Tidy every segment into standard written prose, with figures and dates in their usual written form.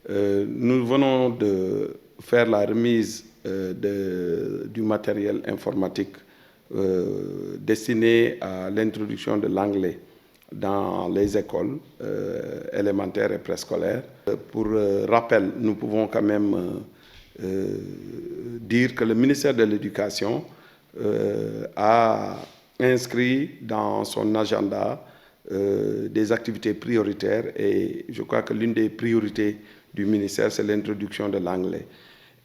Nous venons de faire la remise du matériel informatique destiné à l'introduction de l'anglais dans les écoles élémentaires et préscolaires. Pour rappel, nous pouvons quand même dire que le ministère de l'Éducation a inscrit dans son agenda des activités prioritaires et je crois que l'une des priorités du ministère, c'est l'introduction de l'anglais.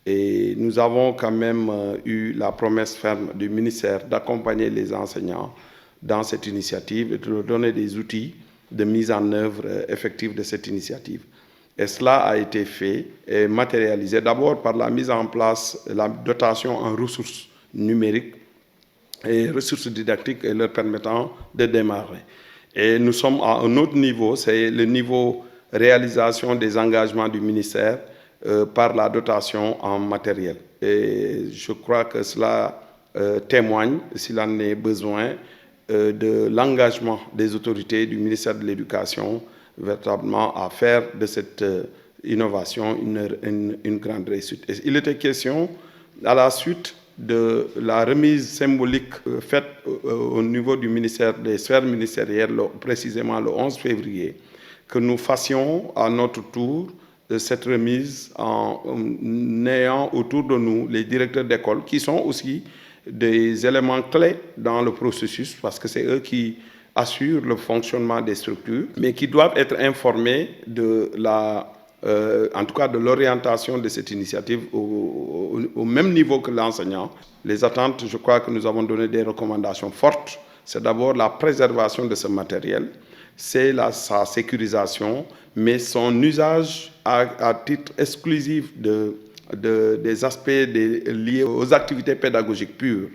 Et nous avons quand même eu la promesse ferme du ministère d'accompagner les enseignants dans cette initiative et de leur donner des outils de mise en œuvre effective de cette initiative. Et cela a été fait et matérialisé d'abord par la mise en place, la dotation en ressources numériques et ressources didactiques et leur permettant de démarrer. Et nous sommes à un autre niveau, c'est le niveau réalisation des engagements du ministère par la dotation en matériel. Et je crois que cela témoigne, s'il en est besoin, de l'engagement des autorités du ministère de l'Éducation véritablement à faire de cette innovation une grande réussite. Et il était question, à la suite de la remise symbolique faite au niveau du ministère des sphères ministérielles, précisément le 11 février, que nous fassions à notre tour cette remise en ayant autour de nous les directeurs d'école qui sont aussi des éléments clés dans le processus parce que c'est eux qui assurent le fonctionnement des structures, mais qui doivent être informés de en tout cas de l'orientation de cette initiative au même niveau que l'enseignant. Les attentes, je crois que nous avons donné des recommandations fortes. C'est d'abord la préservation de ce matériel, c'est sa sécurisation, mais son usage à titre exclusif des aspects liés aux activités pédagogiques pures,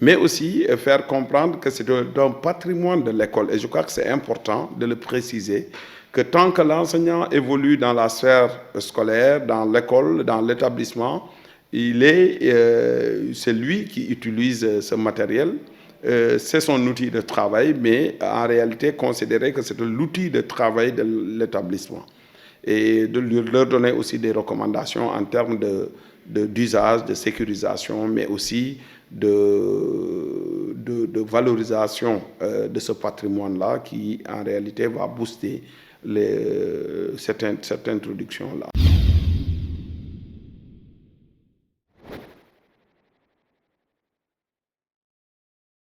mais aussi faire comprendre que c'est un patrimoine de l'école. Et je crois que c'est important de le préciser, que tant que l'enseignant évolue dans la sphère scolaire, dans l'école, dans l'établissement, c'est lui qui utilise ce matériel. C'est son outil de travail, mais en réalité, considérer que c'est l'outil de travail de l'établissement. Et de leur donner aussi des recommandations en termes d'usage, de sécurisation, mais aussi de valorisation de ce patrimoine-là qui, en réalité, va booster cette introduction-là.